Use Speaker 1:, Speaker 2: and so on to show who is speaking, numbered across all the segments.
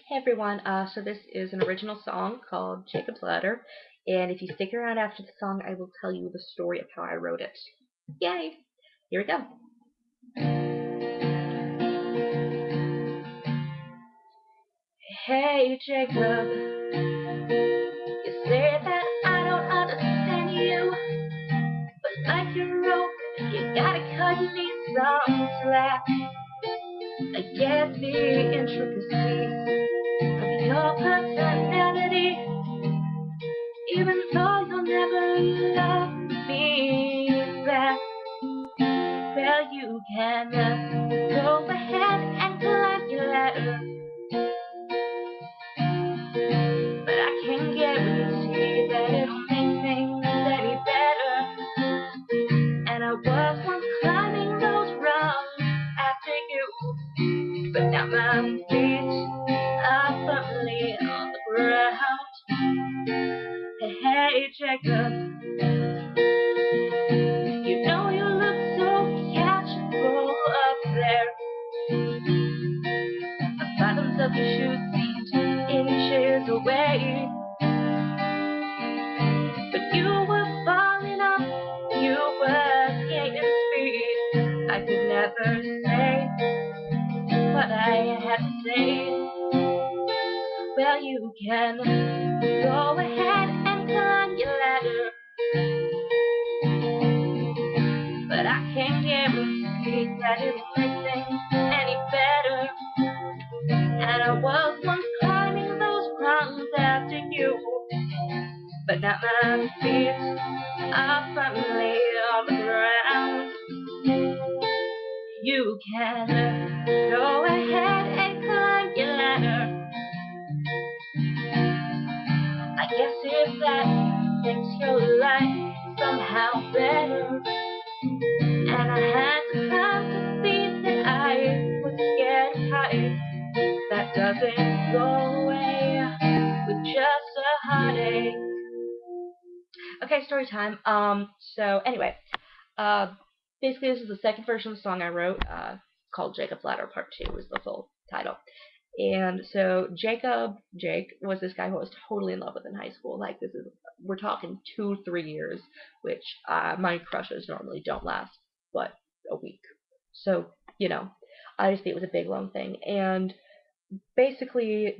Speaker 1: Hey everyone, so this is an original song called Jacob's Ladder, and if you stick around after the song, I will tell you the story of how I wrote it. Yay! Here we go. Hey Jacob, you say that I don't understand you, but like your rope, you gotta cut me some slack. I get the intricacies of your personality, even though you'll never love me back. Well, you can go ahead and climb your ladder, but I can't guarantee that it'll make things any better. And I was once climbing those rungs after you, but now my feet are firmly on the ground. Hey, Jacob, you know you look so casual up there. The bottoms of your shoes seemed inches away, but you were falling off, you were gaining speed. I could never say what I had to say. Well, you can go ahead and climb your ladder, but I can't guarantee that it'll make things any better. And I was once climbing those rungs after you, but now my feet are firmly on the ground. You can go ahead and climb your ladder. I guess if that makes your life somehow better. And I had to come to see that I was scared of heights. That doesn't go away with just a heartache. Okay, story time. So anyway, basically this is the second version of the song I wrote, called Jacob's Ladder Part 2 is the full title. And so Jake was this guy who I was totally in love with in high school. Like, we're talking 2-3 years, which my crushes normally don't last but a week. So, obviously it was a big, long thing. And basically,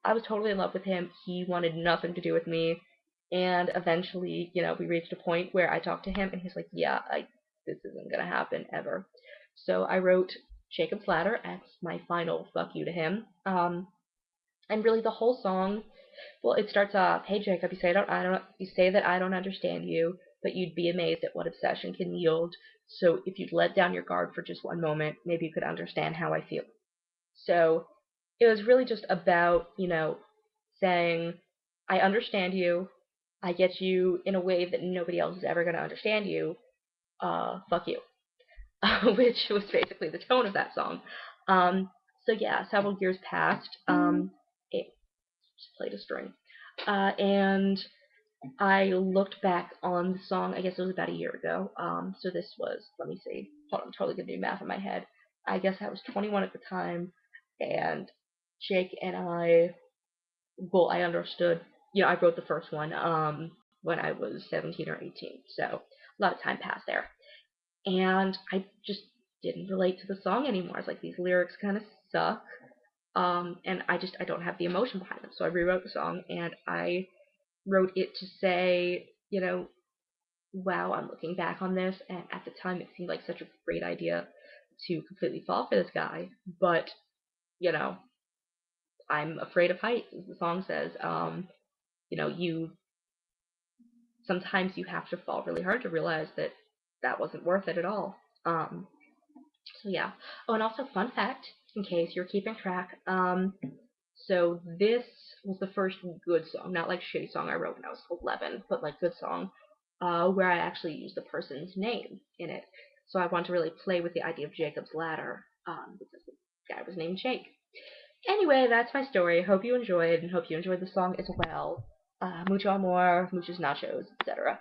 Speaker 1: I was totally in love with him. He wanted nothing to do with me. And eventually, we reached a point where I talked to him, and he's like, yeah, this isn't going to happen ever. So I wrote Jacob's Ladder as my final fuck you to him. And really the whole song, well, it starts off, hey Jacob, you say that I don't understand you, but you'd be amazed at what obsession can yield. So if you'd let down your guard for just one moment, maybe you could understand how I feel. So it was really just about, saying, I understand you, I get you in a way that nobody else is ever going to understand you, fuck you. Which was basically the tone of that song. So yeah, several years passed. It just played a string. And I looked back on the song, I guess it was about a year ago. So this was, let me see, hold on, I'm totally gonna do math in my head. I guess I was 21 at the time, and Jake and I understood, I wrote the first one when I was 17 or 18, so a lot of time passed there. And I just didn't relate to the song anymore. It's like, these lyrics kind of suck, and I don't have the emotion behind them. So I rewrote the song, and I wrote it to say, wow, I'm looking back on this, and at the time it seemed like such a great idea to completely fall for this guy, but, I'm afraid of heights, as the song says. Sometimes you have to fall really hard to realize that wasn't worth it at all. So yeah. Oh, and also, fun fact, in case you're keeping track, so this was the first good song, not like shitty song I wrote when I was 11, but like good song, where I actually used the person's name in it. So I want to really play with the idea of Jacob's Ladder, because the guy was named Jake. Anyway, that's my story. Hope you enjoyed, and hope you enjoyed the song as well. Mucho amor, muchos nachos, etc.